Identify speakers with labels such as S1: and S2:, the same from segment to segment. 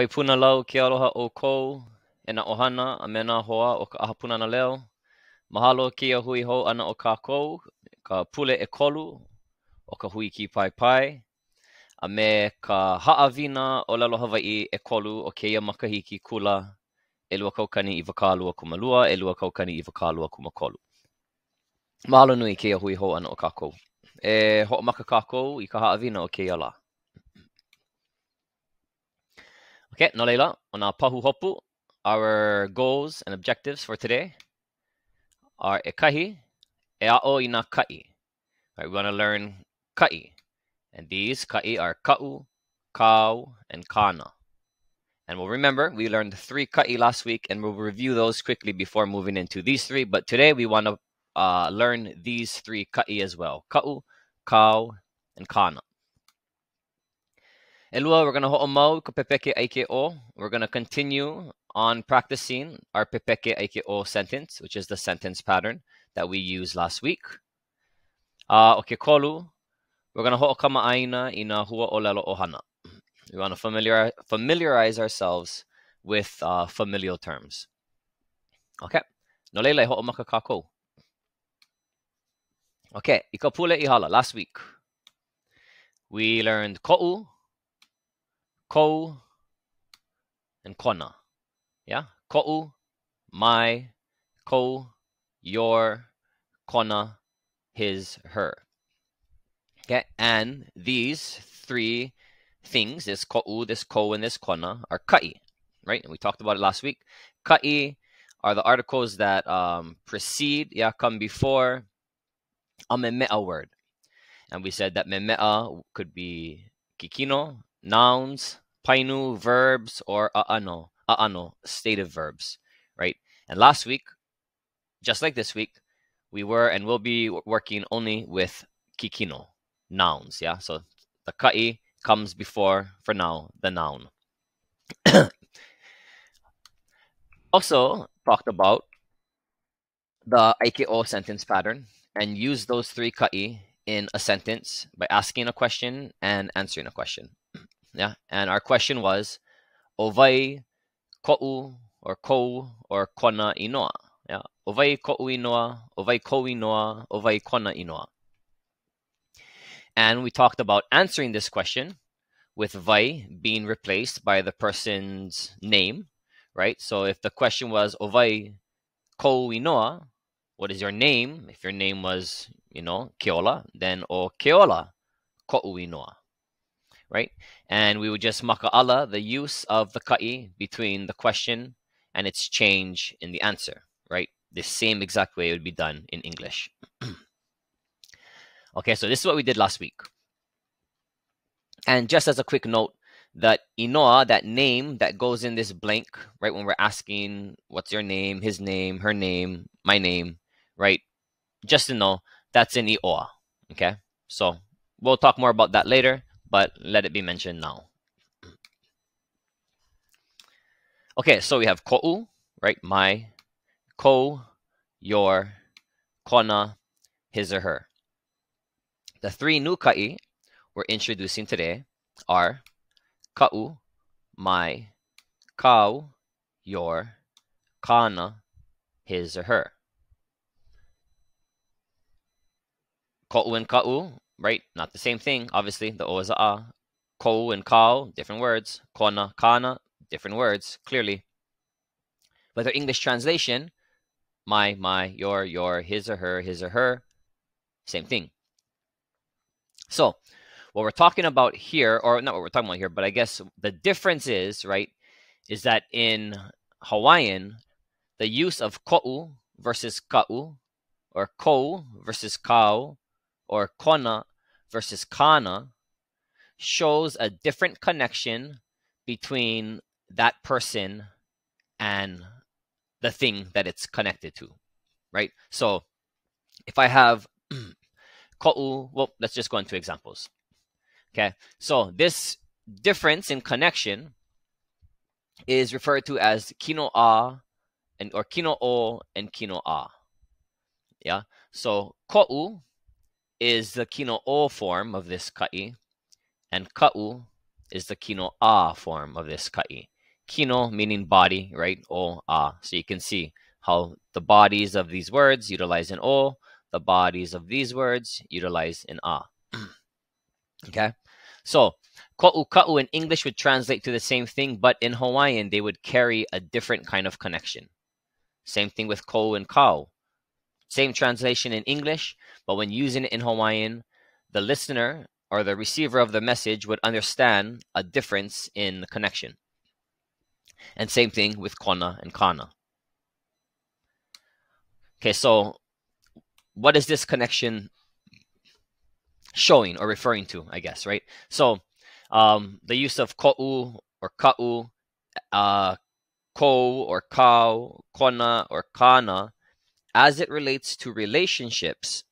S1: Pūnana Leo ke aloha o kou e na ʻohana a me nā hoa o ka ʻaha Pūnana Leo. Mahalo kia hui hou ana o kākou, ka pule ʻekolu o ka hui ki pai pai, a me ka Haʻawina ʻŌlelo Hawaiʻi ʻekolu o keia makahiki kula, ʻelua kaukani i wakaʻalua kumalua, ʻelua kaukani i wakaʻalua kumakolu. Mahalo nui kia hui hou ana o kākou. E hoʻomaka kākou i ka Haʻawina o keia la. Okay, no leila, on our pahu hopu, our goals and objectives for today are ekahi, ea'o ina kaʻi. Right, we want to learn kaʻi, and these kaʻi are kaʻu, kāu, and kāna. And we'll remember, we learned 3 kaʻi last week, and we'll review those quickly before moving into these 3. But today we want to learn these 3 kaʻi as well: kaʻu, kāu, and kāna. Elua, we're going to ho'omau ka Pepeke ʻAike o. We're going to continue on practicing our Pepeke ʻAike o sentence, which is the sentence pattern that we used last week. O ke kolu, we're going to ho'okama'aina i nā hua ʻōlelo ʻohana. We want to familiarize ourselves with familial terms. Okay, no leila ho'omaka kākou. Okay, i ka pule i hala, last week, we learned ko'u, kou, and kona. Yeah, ko'u, my, kou, your, kona, his, her. Okay, and these 3 things, this ko'u, this kou, and this kona, are kaʻi, right? And we talked about it last week. Kaʻi are the articles that precede, come before a meme'a word. And we said that meme'a could be kikino, nouns, painu, verbs, or a'ano, stative verbs, right? And last week, just like this week, we were and will be working only with kikino, nouns, yeah? So the kaʻi comes before, for now, the noun. Also talked about the ʻAike o sentence pattern and use those 3 kaʻi in a sentence by asking a question and answering a question. Yeah, and our question was ʻowai ko'u or kou or kona inoa. Yeah, ʻowai ko'u inoa, ʻowai kou inoa, ʻowai kona inoa. And we talked about answering this question with vai being replaced by the person's name, right? So if the question was ʻowai kou inoa, what is your name? If your name was, Keola, then o Keola ko'u inoa, right? And we would just maka'ala the use of the kaʻi between the question and its change in the answer, right? The same exact way it would be done in English. Okay, so this is what we did last week. And just as a quick note, that inoa, that name that goes in this blank, right, when we're asking what's your name, his name, her name, my name, right? Just to know, that's in ʻoa, okay? So we'll talk more about that later, but let it be mentioned now. Okay, so we have ko'u, right, my, kou, your, kona, his or her. The 3 new kaʻi we're introducing today are kaʻu, my, kāu, your, kāna, his or her. Ko'u and kaʻu, right? Not the same thing, obviously. The o is a a. Kou and kāu, different words. Kona, kāna, different words, clearly. But their English translation, my, your, his or her, same thing. So what we're talking about here, or not what we're talking about here, but I guess the difference is, right, is that in Hawaiian, the use of ko'u versus kaʻu, or kou versus kāu, or kona versus kāna, shows a different connection between that person and the thing that it's connected to, right? So if I have ko'u, well, let's just go into examples. Okay, so this difference in connection is referred to as kino a or kino o and kino a. Yeah, so ko'u is the kino o form of this kaʻi, and kaʻu is the kinoa form of this kaʻi. Kino meaning body, right? ʻaha. So you can see how the bodies of these words utilize in o, the bodies of these words utilize in a. Okay? So, koʻu in English would translate to the same thing, but in Hawaiian, they would carry a different kind of connection. Same thing with kou and kāu. Same translation in English, but when using it in Hawaiian, the listener or the receiver of the message would understand a difference in the connection. And same thing with kona and kāna. Okay, so what is this connection showing or referring to, I guess, right? So the use of ko'u or ka'u, kou or kāu, kona or kāna, as it relates to relationships,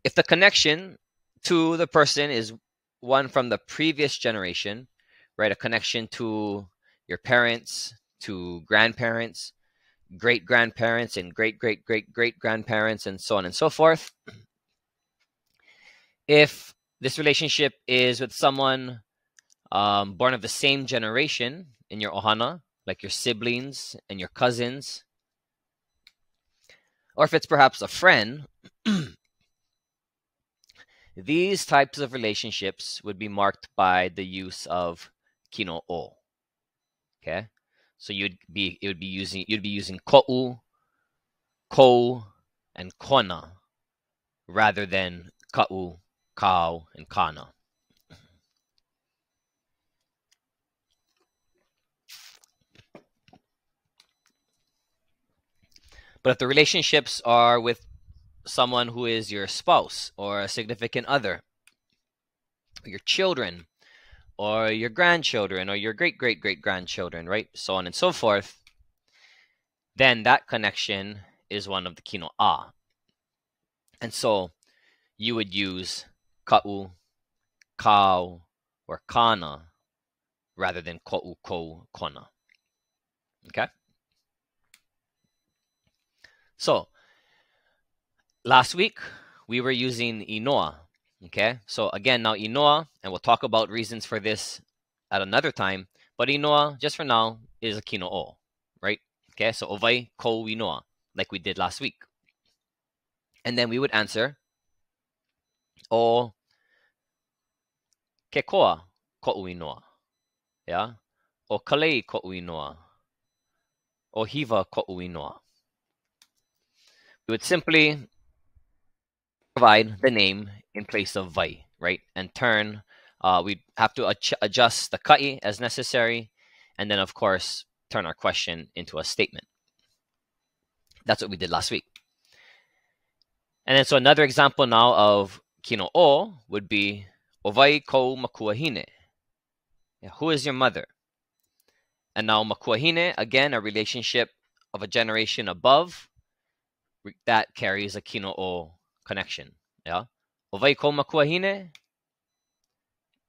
S1: if the connection to the person is one from the previous generation, right? A connection to your parents, to grandparents, great-grandparents, and great-great-great-great-grandparents, and so on and so forth. If this relationship is with someone born of the same generation in your ʻohana, like your siblings and your cousins, or if it's perhaps a friend, these types of relationships would be marked by the use of kino o. Okay, so you'd be using ko'u, kou, and kona rather than ka'u, kāu, and kāna. But if the relationships are with someone who is your spouse or a significant other, or your children, or your grandchildren, or your great-great-great-grandchildren, right? So on and so forth, then that connection is one of the kinoa. And so you would use ka'u, kāu, or kāna rather than ko'u, kou, kona. Okay? So last week, we were using inoa. Okay? So again, now inoa, and we'll talk about reasons for this at another time, but inoa, just for now, is a kino'o, right? Okay, so ʻowai kou inoa, like we did last week. And then we would answer, o ke koa ko'u inoa, yeah? O kalei ko'u inoa, o hiva ko'u inoa. We would simply provide the name in place of vai, right? And turn, we'd have to adjust the kaʻi as necessary, and then, of course, turn our question into a statement. That's what we did last week. And then, so another example now of kino'o would be ʻowai kou makuahine. Yeah, who is your mother? And now makuahine, again, a relationship of a generation above, that carries a kino'o connection. Yeah, ʻowai kou makuahine,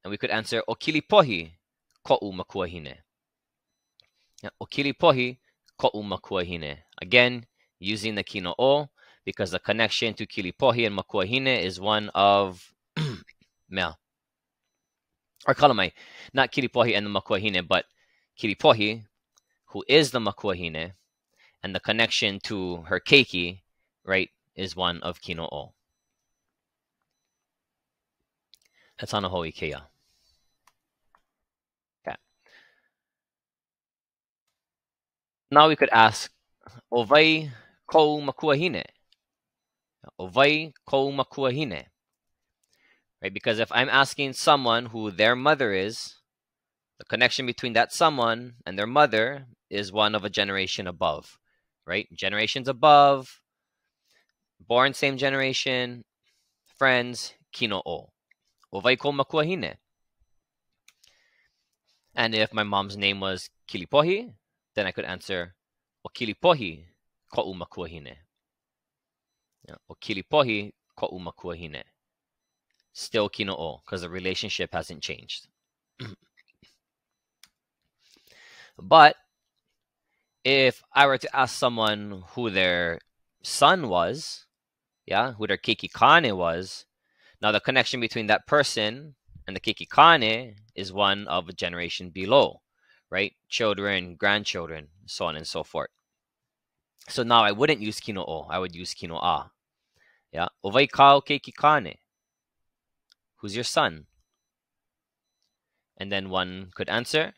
S1: and we could answer o kilipohi ko'u makuahine. Yeah, o kilipohi ko'u makuahine. Again, using the kino'o because the connection to kilipohi and makuahine is one of mea. Or kalamai, not kilipohi and the makuahine, but kilipohi, who is the makuahine, and the connection to her keiki, right, is one of kino'o. That's on a hoi keia. Okay. Now we could ask, ʻowai kou makuahine. ʻowai kou makuahine. Right? Because if I'm asking someone who their mother is, the connection between that someone and their mother is one of a generation above. Right? Generations above, born same generation, friends, kino'o. ʻowai kou makuahine. And if my mom's name was Kilipohi, then I could answer o kilipohi ko'u makuahine. Yeah, o kilipohi ko'u makuahine. Still kino'o, because the relationship hasn't changed. But if I were to ask someone who their son was, yeah, who their keiki kāne was, now the connection between that person And the keiki kāne is one of a generation below, right? Children, grandchildren, so on and so forth. So now I wouldn't use kino o, I would use kino a. Yeah, ʻowai kāu keiki kāne. Who's your son? And then one could answer,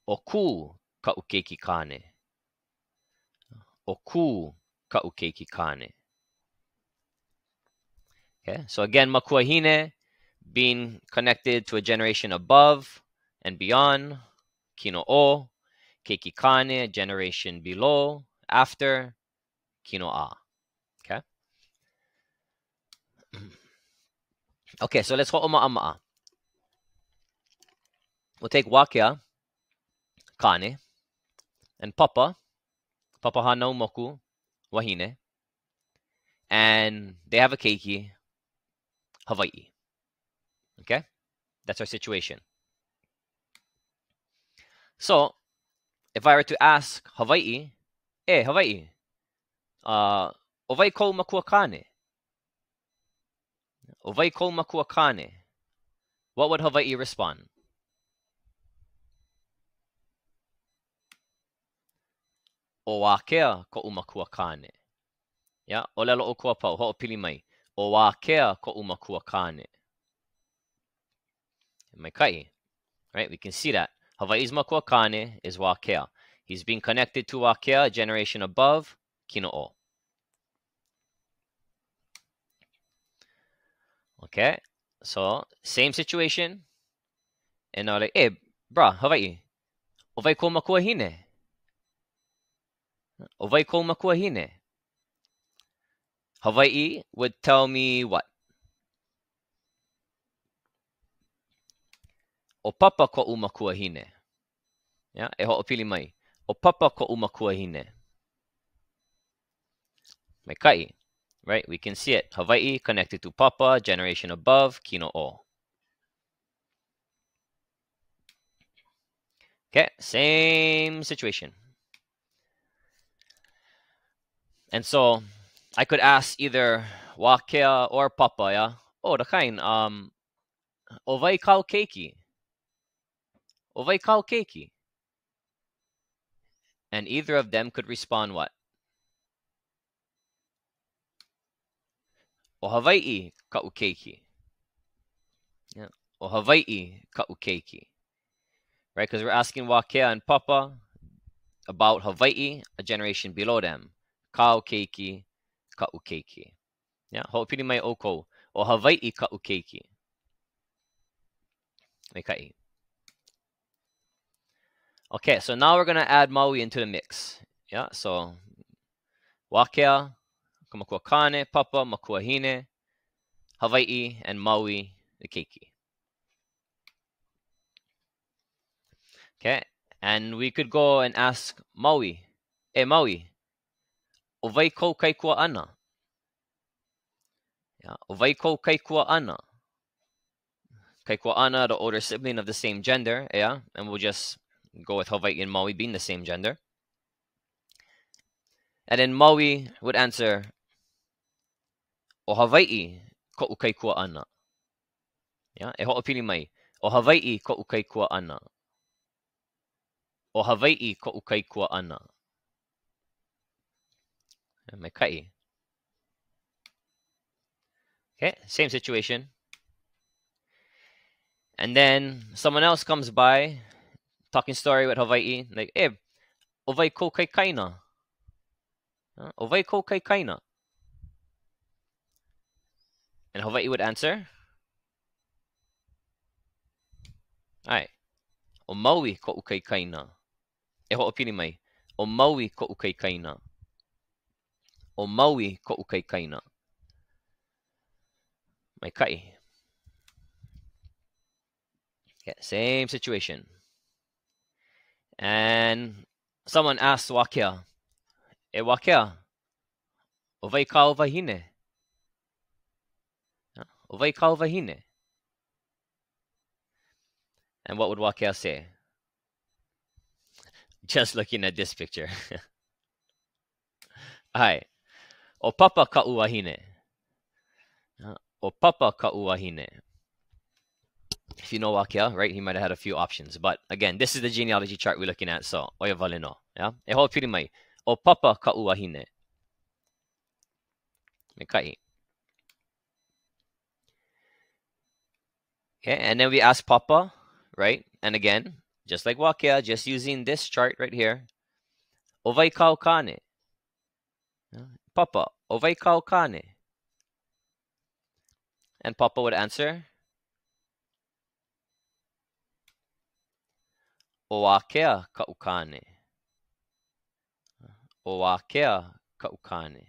S1: o kū kaʻu keiki kāne. O kū kaʻu keiki kāne. Okay, so again, makuahine, being connected to a generation above and beyond. Kino o, keiki kāne, generation below, after. Kino a. Okay. Okay, so let's ho'oma'ama'a. We'll take wakea, kāne, and papa hanau moku, wahine, and they have a keiki, Hawaiʻi. Okay? That's our situation. So, if I were to ask Hawaiʻi, Hawaiʻi, ʻowai kou makua kāne? ʻowai kou makua kāne? What would Hawaiʻi respond? O wakea koʻu makua kāne. Yeah, ʻōlelo o kua pau, hoʻopili mai. O wakea koʻu makua kāne. Mai kaʻi. Right, we can see that. Hawaiʻi's makua kāne is wakea. He's being connected to wakea, a generation above, kino o. Okay, so same situation. And now like, brah, Hawaiʻi, ʻowai kou makua hine? ʻowai kou makua hine? Hawaiʻi would tell me what? O papa koʻu makua hine. Yeah, e hoʻopili mai. O papa koʻu makua hine. Mai kaʻi. Right, we can see it. Hawaiʻi connected to papa, generation above, kino o. Okay, same situation. And so I could ask either wakea or papa, yeah? Oh, the kind, ʻowai kāu keiki? ʻowai kāu keiki? And either of them could respond what? O Hawaiʻi kaʻu keiki. Yeah. O Hawaiʻi kaʻu keiki. Right, because we're asking wakea and papa about Hawaiʻi, a generation below them. Kāu keiki, kaʻu keiki. Yeah, hoʻopili mai ʻoukou. O Hawaiʻi kaʻu keiki. Me kaʻi. Okay, so now we're going to add Maui into the mix. Yeah, so wakea, makua kāne, papa, makua hine, Hawaiʻi, and Maui, the keiki. Okay, and we could go and ask Maui, Maui, ʻowai kou kaikua ʻana? Yeah, ʻowai kou kaikua ʻana? Kaikua ʻana, the older sibling of the same gender, yeah, and we'll just go with Hawaiʻi and Maui being the same gender. And then Maui would answer, o Hawaiʻi koʻu kaikua ʻana. Yeah, e hoʻopili mai. O Hawaiʻi koʻu kaikua ʻana. O Hawaiʻi koʻu kaikua ʻana. Mai kaʻi. Okay, same situation. And then someone else comes by, talking story with Hawaiʻi, like, ʻowai kou kai kaina? ʻowai kou kai kaina? And Hawaiʻi would answer, ai, o Maui koʻu kai kaina. E hoʻopili mai. O Maui koʻu kai kaina. O Maui koʻu kai kaina. Mai kaʻi. Yeah, same situation. And someone asks wakea, wakea, ʻowai kāu wahine? ʻowai kāu wahine? And what would wakea say? Just looking at this picture. Ai, o papa kaʻu wahine. O papa kaʻu wahine. If you know Wakea, right, he might have had a few options. But again, this is the genealogy chart we're looking at. So, oia vale no. Yeah? E ho piri mai. O papa kaʻu wahine. Me kaʻi. Okay, and then we ask papa, right? And again, just like Wakea, just using this chart right here. Ovai kau kane. Papa, ovai kau kane. And papa would answer, o Wakea kaʻu kane. O Wakea kaʻu kane.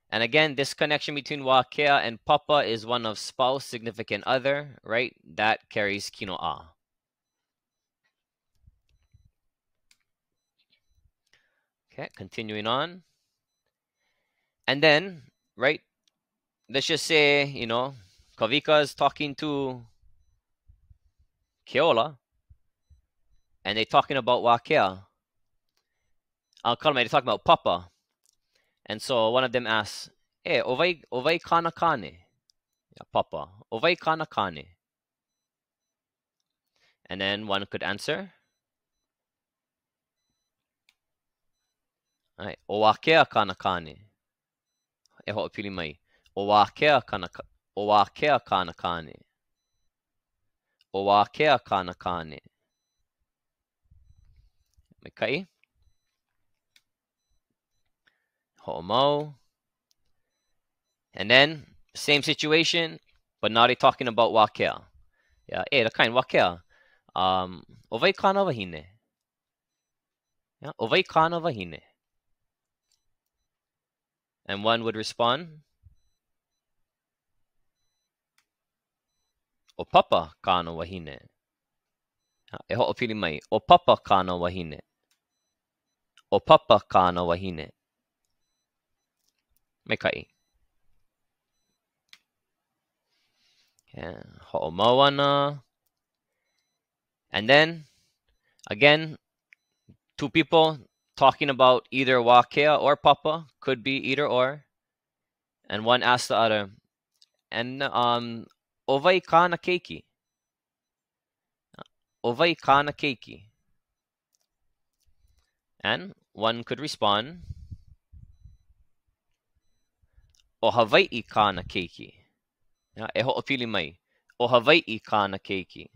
S1: And again, this connection between Wakea and papa is one of spouse, significant other, right? That carries Kino ʻaha. Okay, continuing on. And then, right, let's just say, Kavika is talking to Keola, and they're talking about Wakea. They're talking about papa. And so one of them asks, ovai kāna kane. Yeah, papa, ovai kāna kane. And then one could answer, right, o Wakea kāna kane. E hoʻopili mai. O Wakea kāna kane. O Wakea kāna kane. O Wakea kāna kane. Me kaʻi. Ho'omau. And then, same situation, but now they're talking about Wakea. Yeah, the kind Wakea. Ovai kāna wahine. Yeah, ovai kāna wahine. And one would respond, o papa kāna wahine. E hoʻopili mai. O papa kāna wahine. O papa kāna wahine. Me kaʻi. Yeah, ho'omau ana. And then, again, two people talking about either Wakea or papa, could be either or. And one asks the other, and ovai kāna keiki. Ovai kāna keiki. And one could respond, o Hawaiʻi kāna keiki. Yeah, e hoʻopili mai. O Hawaiʻi kāna keiki.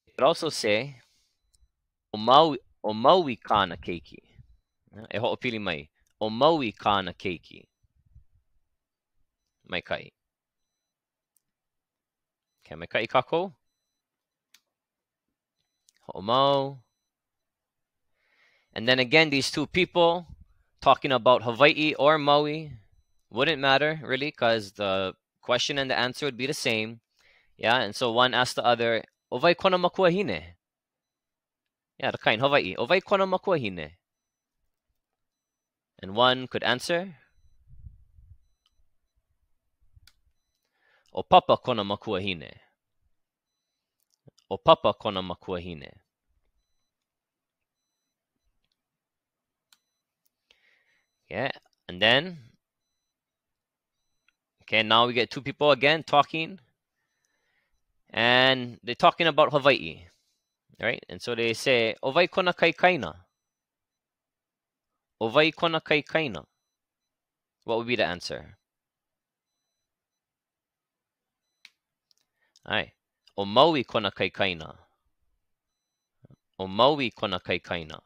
S1: You could also say, o Maui kāna keiki. Yeah, e hoʻopili mai. O Maui kāna keiki. Mai kaʻi. Okay, mai kaʻi kākou. Ho'omau. And then again, these two people talking about Hawaii or Maui wouldn't matter, really, because the question and the answer would be the same. Yeah, and so one asked the other, ovai kona makua hine? Yeah, the kind Hawaii. Ovai kona makua hine? And one could answer, o papa kona makua hine. O papa kona makua hine. Yeah, and then, okay, now we get two people again talking. And they're talking about Hawaii, right? And so they say, ovai kona kai kaina. Ovai kona kai kaina. What would be the answer? Ai. O Maui kona kai kaina. O Maui kona kai kaina.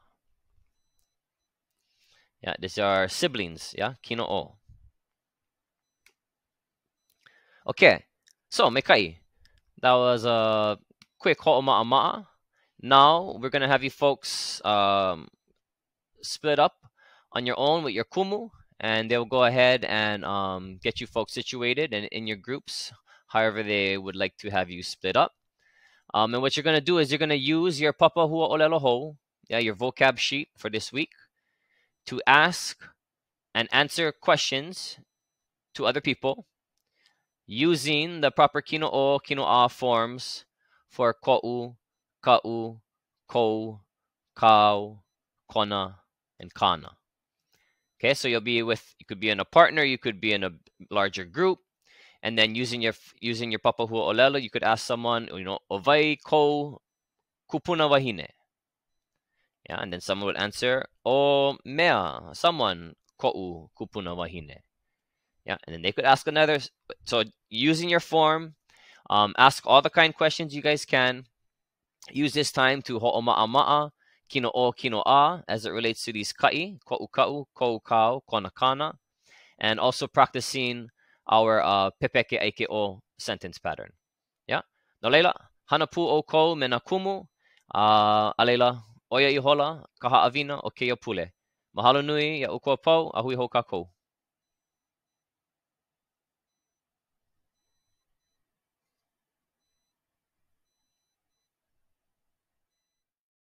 S1: Yeah, these are siblings, yeah? Kino o. Okay, so mekai. That was a quick ho'oma'a. Now we're gonna have you folks split up on your own with your kumu, and they'll go ahead and get you folks situated and in your groups, however they would like to have you split up. And what you're gonna do is you're gonna use your papa hua ʻŌlelo hou, yeah, your vocab sheet for this week, to ask and answer questions to other people using the proper kino o, kino a forms for ko'u, kaʻu, kou, kāu, kona, and kāna. Okay, so you could be in a partner, you could be in a larger group, And then using your papahua ʻōlelo, you could ask someone, ʻowai kou kupuna wahine. Yeah, and then someone would answer, o mea, someone ko'u kupuna wahine. Yeah, and then they could ask another. So using your form, ask all the kind questions you guys can. Use this time to ho'oma'ama'a, kino o, kino a, as it relates to these kaʻi, ko'u ka'u, kou kāu, kona kāna, and also practicing our Pepeke ʻaike o sentence pattern. Yeah, no leila, hana pu o kou me na kumu, a leila, oia I hola, ka Haʻawina o keia pule. Mahalo nui, ia ʻu kua pau, a hui hou kākou.